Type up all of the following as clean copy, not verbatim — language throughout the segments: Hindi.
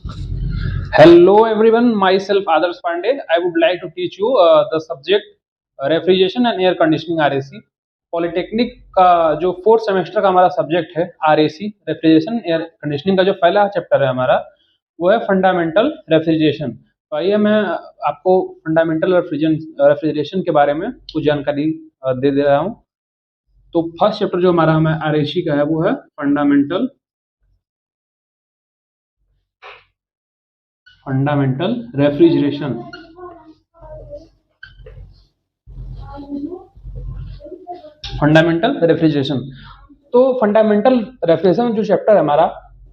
Hello everyone, myself Adarsh Pandey. I would like to teach you the subject refrigeration and air conditioning RAC. Polytechnic का जो फोर्थ सेमेस्टर का हमारा सब्जेक्ट है आरएसी रेफ्रिजरेशन एयर कंडीशनिंग का जो पहला चैप्टर है हमारा वो है फंडामेंटल रेफ्रिजरेशन। तो आइए मैं आपको फंडामेंटल रेफ्रिजरेशन के बारे में कुछ जानकारी दे दे रहा हूँ। तो फर्स्ट चैप्टर जो हमारा हमें आरएसी का है वो है फंडामेंटल रेफ्रिजरेशन। Fundamental refrigeration. तो फंडामेंटल रेफ्रिजरेशन जो चैप्टर है हमारा,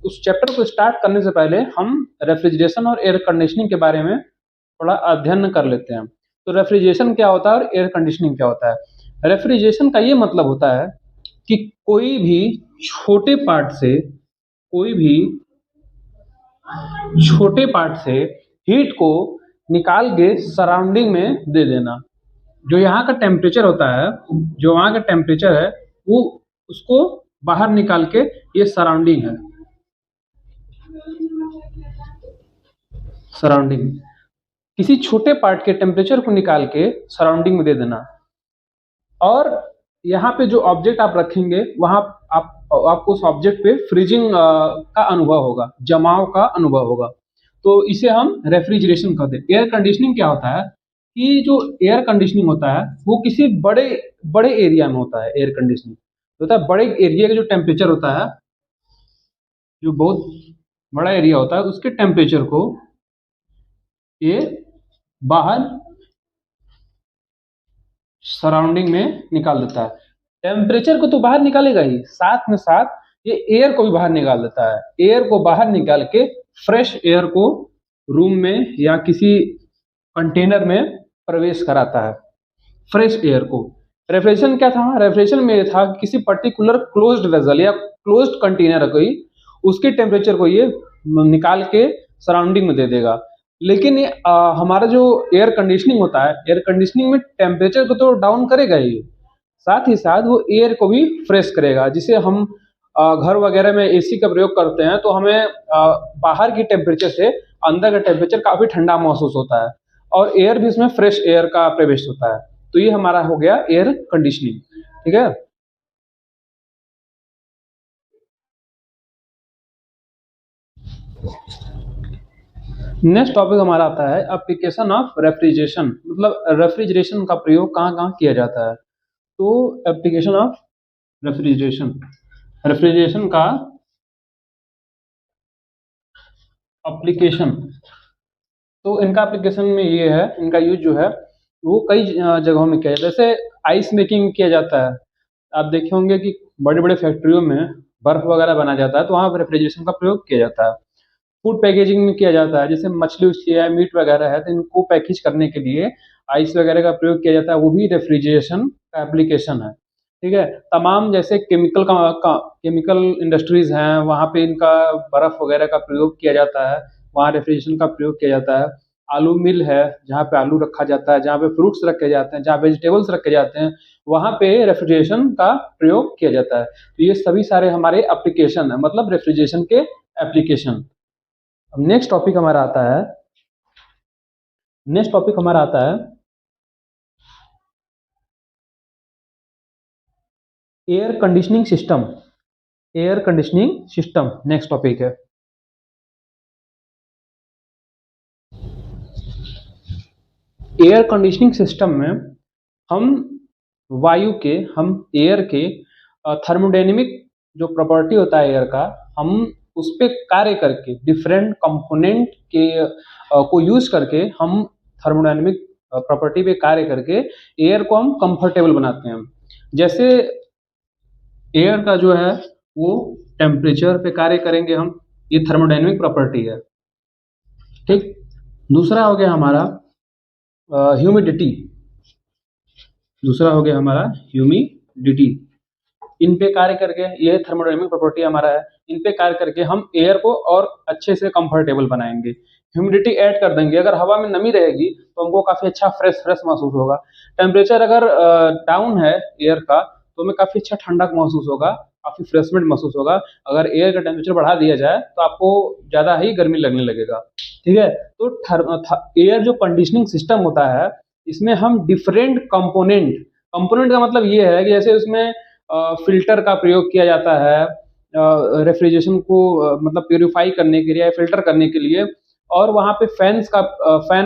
उस चैप्टर को स्टार्ट करने से पहले हम रेफ्रिजरेशन और एयर कंडीशनिंग के बारे में थोड़ा अध्ययन कर लेते हैं। तो रेफ्रिजरेशन क्या होता है और एयर कंडीशनिंग क्या होता है। रेफ्रिजरेशन का ये मतलब होता है कि कोई भी छोटे पार्ट से हीट को निकाल के सराउंडिंग में दे देना। जो यहाँ का टेम्परेचर होता है, जो वहाँ का टेम्परेचर है, वो उसको बाहर निकाल के ये सराउंडिंग है, सराउंडिंग किसी छोटे पार्ट के टेम्परेचर को निकाल के सराउंडिंग में दे देना। और यहाँ पे जो ऑब्जेक्ट आप रखेंगे वहां आपको उस ऑब्जेक्ट पे फ्रीजिंग का अनुभव होगा, जमाव का अनुभव होगा। तो इसे हम रेफ्रिजरेशन कहते हैं। एयर कंडीशनिंग क्या होता है कि जो एयर कंडीशनिंग होता है वो किसी बड़े एरिया में होता है। एयर कंडीशनिंग होता है बड़े एरिया का जो टेम्परेचर होता है, जो बहुत बड़ा एरिया होता है, उसके टेम्परेचर को ये बाहर सराउंडिंग में निकाल देता है। टेम्परेचर को तो बाहर निकालेगा ही, साथ में साथ ये एयर को भी बाहर निकाल देता है। एयर को बाहर निकाल के फ्रेश एयर को रूम में या किसी कंटेनर में प्रवेश कराता है, फ्रेश एयर को। रेफ्रिजरेशन क्या था? रेफ्रिजरेशन में था किसी पर्टिकुलर क्लोज्ड वेसल या क्लोज्ड कंटेनर कोई, उसके टेम्परेचर को ये निकाल के सराउंडिंग में दे देगा। लेकिन ये हमारा जो एयर कंडीशनिंग होता है, एयर कंडीशनिंग में टेम्परेचर को तो डाउन करेगा ही, साथ ही साथ वो एयर को भी फ्रेश करेगा। जिसे हम घर वगैरह में एसी का प्रयोग करते हैं तो हमें बाहर की टेम्परेचर से अंदर का टेम्परेचर काफी ठंडा महसूस होता है और एयर भी इसमें फ्रेश एयर का प्रवेश होता है। तो ये हमारा हो गया एयर कंडीशनिंग। ठीक है। नेक्स्ट टॉपिक हमारा आता है एप्लीकेशन ऑफ रेफ्रिजरेशन। मतलब रेफ्रिजरेशन का प्रयोग कहाँ कहाँ किया जाता है। तो एप्लीकेशन ऑफ रेफ्रिजरेशन का एप्लीकेशन, तो इनका एप्लीकेशन में ये है, इनका यूज जो है वो कई जगहों में किया जाता है। जैसे आइस मेकिंग में किया जाता है। आप देखे होंगे कि बड़े बड़े फैक्ट्रियों में बर्फ वगैरह बनाया जाता है तो वहाँ पर रेफ्रिजरेशन का प्रयोग किया जाता है। फूड पैकेजिंग में किया जाता है, जैसे मछली उछली है, मीट वगैरह है, तो इनको पैकेज करने के लिए आइस वगैरह का प्रयोग किया जाता है। वो भी रेफ्रिजरेशन का एप्लीकेशन है। ठीक है। तमाम जैसे केमिकल इंडस्ट्रीज हैं, वहाँ पे इनका बर्फ वगैरह का प्रयोग किया जाता है, वहाँ रेफ्रिजरेशन का प्रयोग किया जाता है। आलू मिल है, जहाँ पे आलू रखा जाता है, जहाँ पे फ्रूट्स रखे जाते हैं, जहाँ वेजिटेबल्स रखे जाते हैं, वहाँ पे रेफ्रिजरेशन का प्रयोग किया जाता है। तो ये सभी सारे हमारे एप्लीकेशन है, मतलब रेफ्रिजरेशन के एप्लीकेशन। अब नेक्स्ट टॉपिक हमारा आता है air conditioning system. Air conditioning system next topic है। एयर कंडीशनिंग सिस्टम में हम एयर के थर्मोडायनेमिक जो प्रॉपर्टी होता है एयर का, हम उस पर कार्य करके डिफरेंट कंपोनेंट के को यूज करके हम थर्मोडायनेमिक प्रॉपर्टी पे कार्य करके एयर को हम कंफर्टेबल बनाते हैं। जैसे एयर का जो है वो टेम्परेचर पे कार्य करेंगे हम, ये थर्मोडायनेमिक प्रॉपर्टी है। ठीक। दूसरा हो गया हमारा ह्यूमिडिटी। इन पे कार्य करके, ये थर्मोडायनेमिक प्रॉपर्टी हमारा है, इन पे कार्य करके हम एयर को और अच्छे से कंफर्टेबल बनाएंगे। ह्यूमिडिटी ऐड कर देंगे, अगर हवा में नमी रहेगी तो हमको काफी अच्छा फ्रेश महसूस होगा। टेम्परेचर अगर डाउन है एयर का तो हमें काफी अच्छा ठंडक महसूस होगा। काफी फ्रेशमेंट महसूस होगा। अगर एयर का टेम्परेचर बढ़ा दिया जाए तो आपको ज्यादा ही गर्मी लगने लगेगा। ठीक है, तो एयर जो कंडीशनिंग सिस्टम होता है, इसमें हम डिफरेंट कंपोनेंट, कंपोनेंट का मतलब ये है कि जैसे उसमें फिल्टर का प्रयोग किया जाता है रेफ्रिजरेशन को मतलब प्यूरिफाई करने के लिए या फिल्टर करने के लिए, और वहाँ पे फैन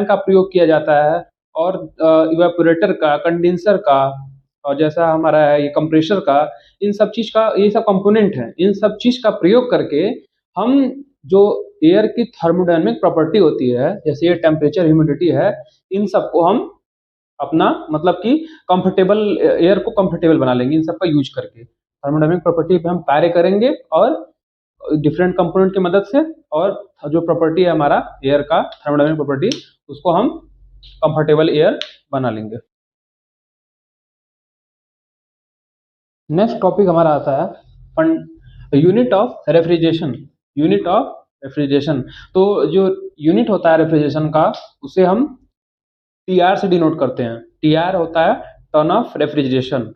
का प्रयोग किया जाता है, और इवेपोरेटर का, कंडेंसर का, और जैसा हमारा है ये कंप्रेसर का, इन सब चीज का, ये सब कंपोनेंट है, इन सब चीज का प्रयोग करके हम जो एयर की थर्मोडायनेमिक प्रॉपर्टी होती है, जैसे ये टेम्परेचर, ह्यूमिडिटी है, इन सबको हम अपना मतलब कि कंफर्टेबल, एयर को कंफर्टेबल बना लेंगे इन सब का यूज करके। थर्मोडायनेमिक प्रॉपर्टी पे हम कार्य करेंगे और डिफरेंट कंपोनेंट की मदद से, और जो प्रॉपर्टी है हमारा एयर का, थर्मोडायनेमिक प्रॉपर्टी, उसको हम कंफर्टेबल एयर बना लेंगे। नेक्स्ट टॉपिक हमारा आता है unit of refrigeration. Unit of refrigeration, तो जो यूनिट होता है रेफ्रिजरेशन का, उसे हम टीआर से डिनोट करते हैं। टीआर होता है ton off refrigeration.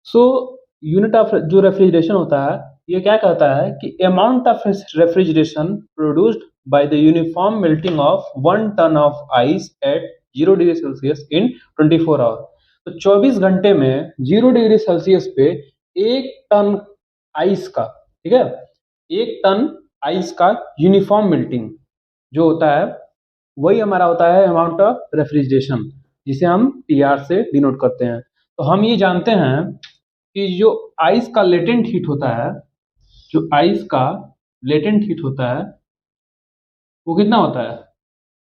So unit of जो रेफ्रिजरेशन होता है, ये क्या कहता है कि amount of refrigeration produced by the uniform melting of 1 ton of ice at 0 degree Celsius in 24 hour. तो 24 घंटे में 0 डिग्री सेल्सियस पे 1 टन आइस का, ठीक है, 1 टन आइस का यूनिफॉर्म मेल्टिंग जो होता है, वही हमारा होता है अमाउंट ऑफ रेफ्रिजरेशन, जिसे हम टीआर से डिनोट करते हैं। तो हम ये जानते हैं कि जो आइस का लेटेंट हीट होता है, जो आइस का लेटेंट हीट होता है, वो कितना होता है?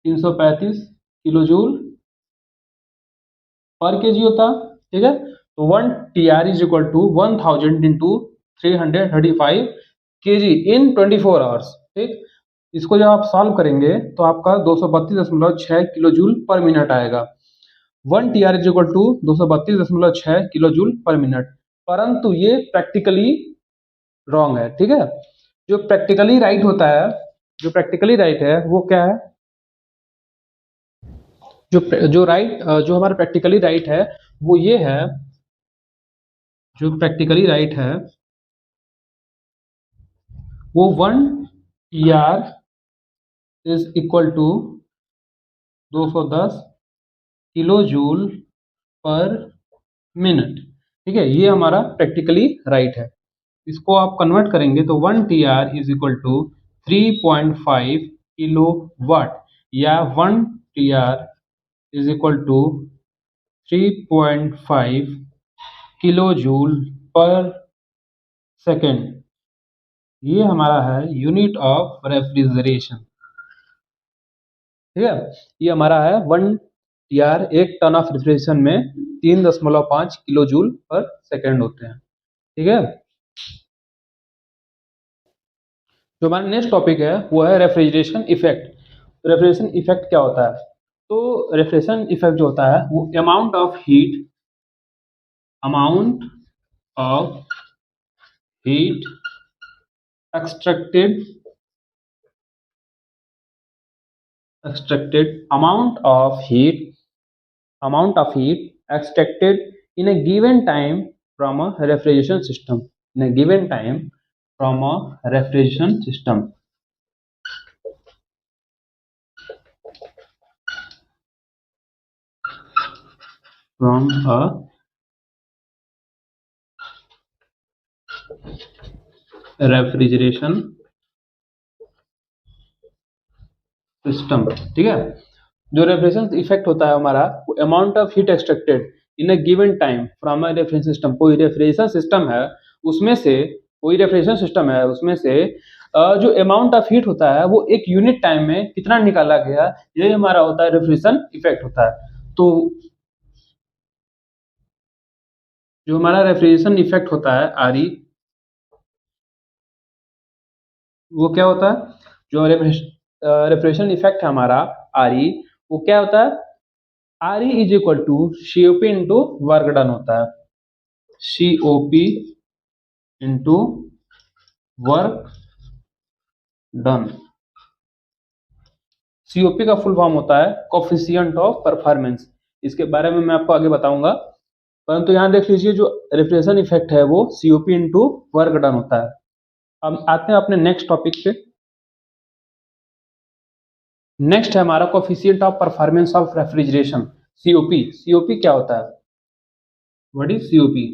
335 किलो जूल पर केजी होता है। ठीक है, तो 1 TR is equal to 1000 into 335 KG in 24 hours. ठीक, इसको जब आप सॉल्व करेंगे तो आपका 232.6 किलो जूल पर मिनट आएगा। 1 TR is equal to 232.6 kilo joule per minute. परंतु ये प्रैक्टिकली रॉन्ग है। ठीक है, जो प्रैक्टिकली राइट होता है, जो प्रैक्टिकली राइट है वो क्या है? जो हमारा प्रैक्टिकली राइट है वो ये है, जो प्रैक्टिकली राइट है वो 1 TR is equal to 210 kilo joule per minute. ठीक है, ये हमारा प्रैक्टिकली राइट है। इसको आप कन्वर्ट करेंगे तो 1 TR is equal to 3.5 kilowatt, या 1 TR is equal to 3.5 kilo joule per second. ये हमारा है यूनिट ऑफ रेफ्रिजरेशन। ठीक है, ये हमारा है 1 टीआर, 1 टन ऑफ रेफ्रिजरेशन में 3.5 किलो जूल पर सेकेंड होते हैं। ठीक है, जो हमारा नेक्स्ट टॉपिक है वो है रेफ्रिजरेशन इफेक्ट। रेफ्रिजरेशन इफेक्ट क्या होता है? तो रेफ्रिजरेशन इफेक्ट जो होता है वो amount of heat extracted amount of heat extracted in a given time from a refrigeration system, in a given time from a refrigeration system, from a refrigeration system. ठीक है, जो रेफ्रिजरेशन इफेक्ट होता है हमारा, वो amount of heat extracted in a given time from a refrigeration system. कोई रेफ्रिजरेशन सिस्टम है उसमें से, जो अमाउंट ऑफ हीट होता है वो एक यूनिट टाइम में कितना निकाला गया, ये हमारा होता है रेफ्रिजरेशन इफेक्ट होता है। तो जो हमारा रेफ्रिजरेशन इफेक्ट होता है आरई, वो क्या होता है? जो रेफ्रिजरेशन इफेक्ट है हमारा आरई, वो क्या होता है? RE is equal to COP into work done होता है। COP into work done. COP का फुल फॉर्म होता है कोफिशिएंट ऑफ परफॉर्मेंस। इसके बारे में मैं आपको आगे बताऊंगा। परंतु यहाँ देख लीजिए जो रेफ्रिजरेशन इफेक्ट है वो सीओपी इंटू वर्क डन होता है। अब आते हैं अपने नेक्स्ट टॉपिक पे। नेक्स्ट है हमारा coefficient of performance of refrigeration, COP. COP क्या होता है? What is COP?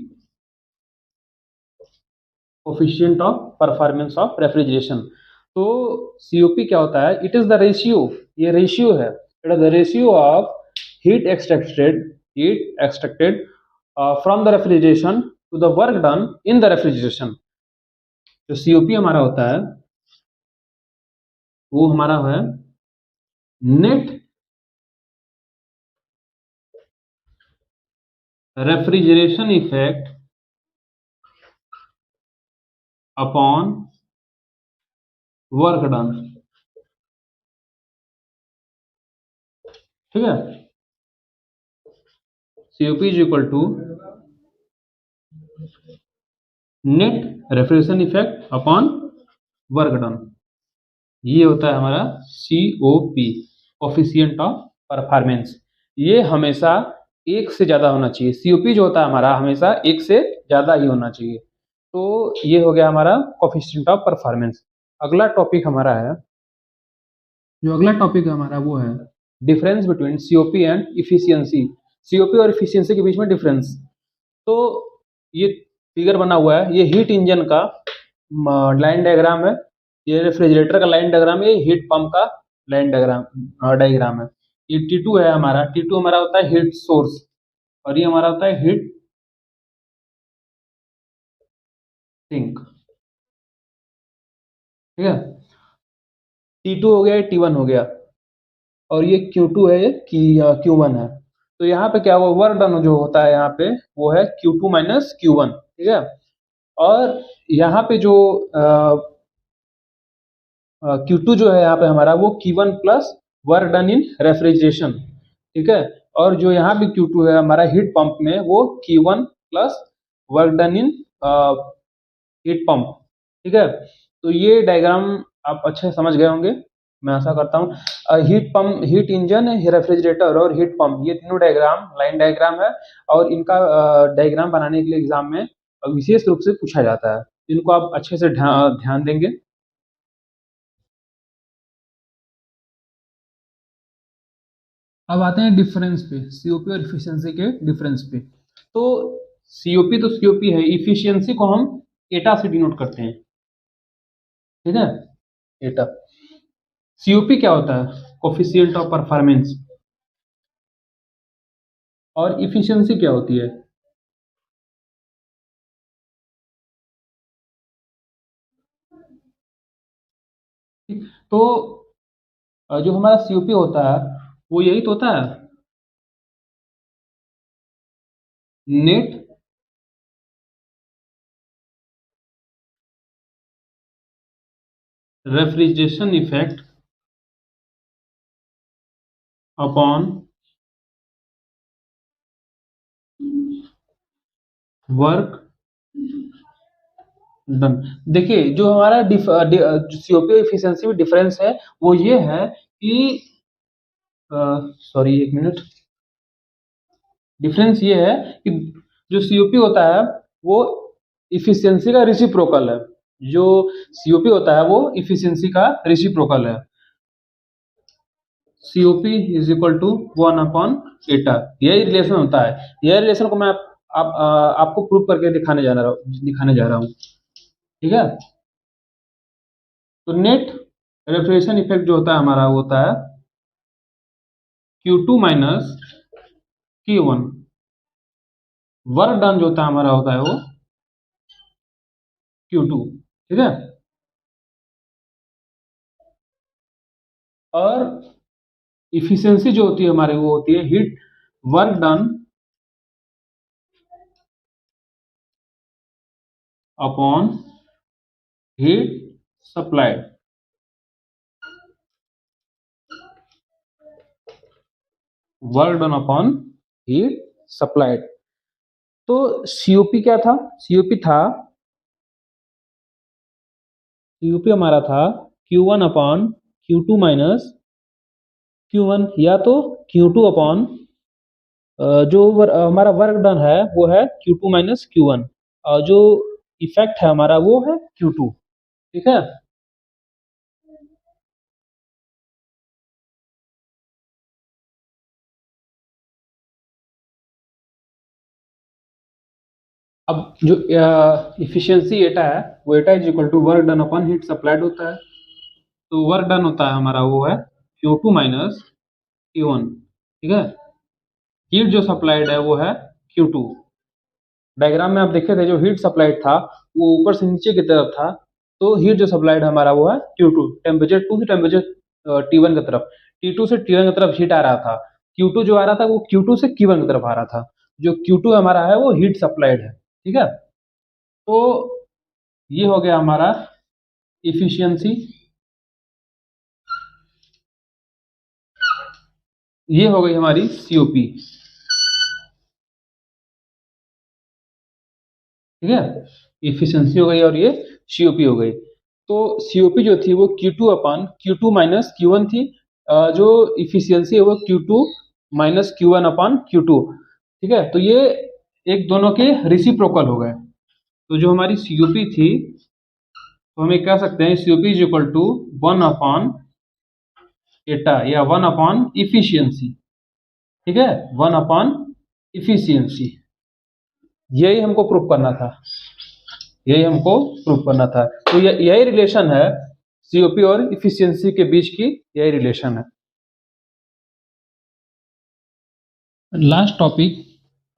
Coefficient of performance of refrigeration. तो सीओपी क्या होता है? इट इज द रेशियो, ये रेशियो है, it is the ratio of heat extracted from the refrigeration to the work done in the refrigeration. जो सीओपी हमारा होता है वो हमारा है net refrigeration effect upon work done. ठीक है, COP is equal to net refrigeration effect upon work done. ये होता है हमारा सीओपी, कोफिशिएंट ऑफ परफॉर्मेंस। ये हमेशा एक से ज्यादा होना चाहिए। सीओपी जो होता है हमारा हमेशा एक से ज्यादा ही होना चाहिए। तो ये हो गया हमारा कोफिशिएंट ऑफ परफॉर्मेंस। अगला टॉपिक हमारा है, जो अगला टॉपिक हमारा वो है difference between COP and efficiency. COP और इफिशियंसी के बीच में डिफरेंस। तो ये फिगर बना हुआ है, ये हीट इंजन का लाइन डायग्राम है, ये रेफ्रिजरेटर का लाइन डायग्राम है, ये हीट पंप का लाइन डायग्राम है। ये T2 है हमारा, T2 हमारा होता है हीट सोर्स और ये हमारा होता है हीट सिंक। ठीक है, T2 हो गया, T1 हो गया और ये Q2 है, ये Q1 है। तो यहाँ पे क्या हुआ, वर्क डन जो होता है यहाँ पे वो है Q2 माइनस Q1। ठीक है, और यहाँ पे जो Q2 जो है यहाँ पे हमारा वो Q1 प्लस वर्क डन इन रेफ्रिजरेशन। ठीक है, और जो यहाँ पे Q2 है हमारा हीट पंप में वो Q1 प्लस वर्क डन इन हीट पंप। ठीक है, तो ये डायग्राम आप अच्छे से समझ गए होंगे, मैं आशा करता हूँ। Heat pump, heat engine, refrigerator और हीट पंप, ये तीनों डायग्राम लाइन डायग्राम है और इनका डायग्राम बनाने के लिए एग्जाम में विशेष रूप से पूछा जाता है। इनको आप अच्छे से ध्यान देंगे। अब आते हैं डिफरेंस पे, सीओपी और इफिशियंसी के डिफरेंस पे। तो सीओपी तो सीओपी है, इफिशियंसी को हम एटा से डिनोट करते हैं। ठीक है, एटा। सीओपी क्या होता है? Coefficient of performance. और इफिशियंसी क्या होती है? तो जो हमारा सीओपी होता है वो यही तो होता है, net refrigeration effect upon work done. देखिए जो हमारा सीओपी और इफिशियंसी में डिफरेंस है वो ये है कि सॉरी एक मिनट, डिफरेंस ये है कि जो सीओपी होता है वो इफिशियंसी का रेसिप्रोकल है। जो सीओपी होता है वो इफिशियंसी का रेसिप्रोकल है। सीओपी इज इक्वल टू 1/एटा, यही रिलेशन होता है। यह रिलेशन को मैं आपको प्रूव करके दिखाने जा रहा हूँ। ठीक है, तो नेट रेफ्रिजरेशन इफेक्ट जो होता है हमारा वो होता है Q2 minus Q1। Work done जो होता है हमारा होता है वो Q2। ठीक है, और इफिशियंसी जो होती है हमारे वो होती है heat work done upon heat supplied. Work done upon heat supplied. तो सीओपी क्या था? सीओपी हमारा था Q1 upon Q2 minus Q1, या तो Q2 अपॉन हमारा वर्क डन है वो है Q2 माइनस Q1, और जो इफेक्ट है हमारा वो है Q2। ठीक है। अब जो इफिशियंसी एटा है वो eta is equal to work done upon heat supplied होता है। तो वर्क डन होता है हमारा वो है Q2 माइनस Q1। ठीक है। हीट जो सप्लाइड है वो है Q2। डायग्राम में आप देखे थे जो हीट सप्लाइड था वो ऊपर से नीचे की तरफ था, तो हीट जो सप्लाइड हमारा वो है Q2, टेम्परेचर 2 से टेम्परेचर T1 की तरफ, T2 से T1 की तरफ हीट आ रहा था। Q2 जो आ रहा था वो Q2 से Q1 की तरफ आ रहा था। जो Q2 हमारा है वो हीट सप्लाइड है। ठीक है। तो ये हो गया हमारा इफिशियंसी, ये हो गई हमारी COP। ठीक है। इफिशियंसी हो गई और ये COP हो गई। तो COP जो थी वो Q2 अपान Q2 माइनस Q1 थी। जो इफिशियंसी है वो Q2 माइनस Q1 अपान Q2। ठीक है। तो ये एक दोनों के रिसिप्रोकल हो गए। तो जो हमारी COP थी तो हम ये कह सकते हैं COP is equal to 1 upon eta या 1 अपॉन इफिशियंसी। ठीक है। 1 अपॉन इफिशियंसी, यही हमको प्रूव करना था। यही हमको प्रूव करना था। तो यही रिलेशन है COP और इफिशियंसी के बीच की, यही रिलेशन है। लास्ट टॉपिक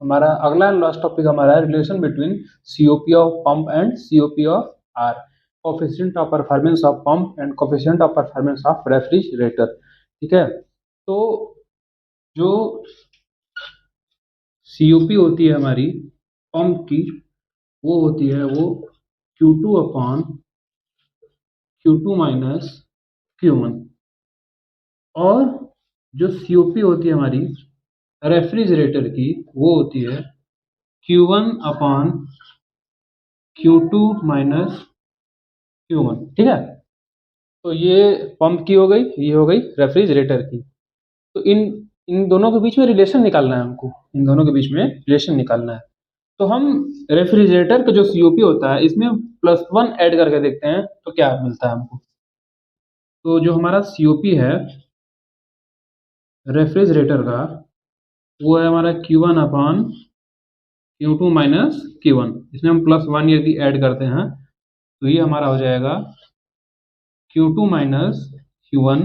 हमारा, अगला लास्ट टॉपिक हमारा है relation between COP of pump and COP of R, coefficient of performance of pump and coefficient of performance of refrigerator. ठीक है। तो जो COP होती है हमारी पंप की, वो होती है वो Q2 upon Q2 minus Q1, और जो COP होती है हमारी रेफ्रिजरेटर की वो होती है Q1 upon Q2 minus Q1। ठीक है। तो ये पंप की हो गई, ये हो गई रेफ्रिजरेटर की। तो इन इन दोनों के बीच में रिलेशन निकालना है हमको, इन दोनों के बीच में रिलेशन निकालना है। तो हम रेफ्रिजरेटर का जो COP होता है इसमें +1 ऐड करके देखते हैं तो क्या मिलता है हमको। तो जो हमारा COP है रेफ्रिजरेटर का वो है हमारा Q1 upon Q2 minus Q1। इसमें हम +1 यदि ऐड करते हैं तो ये हमारा हो जाएगा Q2 माइनस Q1,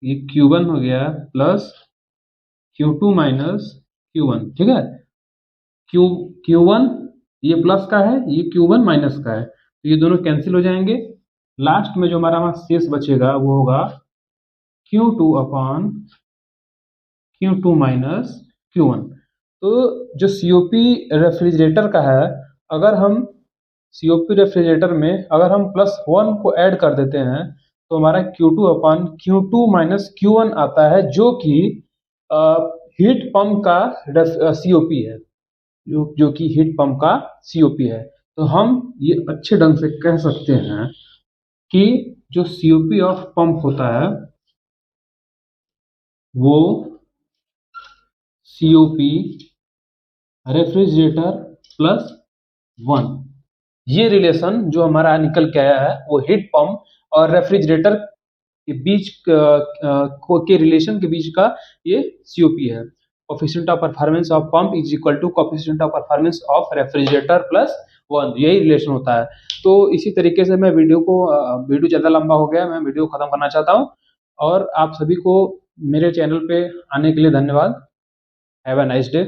ये Q1 हो गया प्लस Q2 माइनस Q1। ठीक है। Q Q1 ये प्लस का है, ये Q1 माइनस का है, तो ये दोनों कैंसिल हो जाएंगे। लास्ट में जो हमारा शेष बचेगा वो होगा Q2 upon Q2 minus Q1। तो जो COP रेफ्रिजरेटर का है, अगर हम COP रेफ्रिजरेटर में अगर हम +1 को ऐड कर देते हैं तो हमारा Q2 upon Q2 minus Q1 आता है, जो कि हीट पंप का COP है, जो कि हीट पंप का COP है। तो हम ये अच्छे ढंग से कह सकते हैं कि जो COP ऑफ पंप होता है वो COP रेफ्रिजरेटर +1। ये रिलेशन जो हमारा निकल के आया है वो हीट पंप और रेफ्रिजरेटर के बीच के रिलेशन के बीच का ये COP है। Coefficient of performance of pump is equal to coefficient of performance of refrigerator +1, यही रिलेशन होता है। तो इसी तरीके से मैं वीडियो ज़्यादा लंबा हो गया, मैं वीडियो खत्म करना चाहता हूँ। और आप सभी को मेरे चैनल पे आने के लिए धन्यवाद। Have a nice day.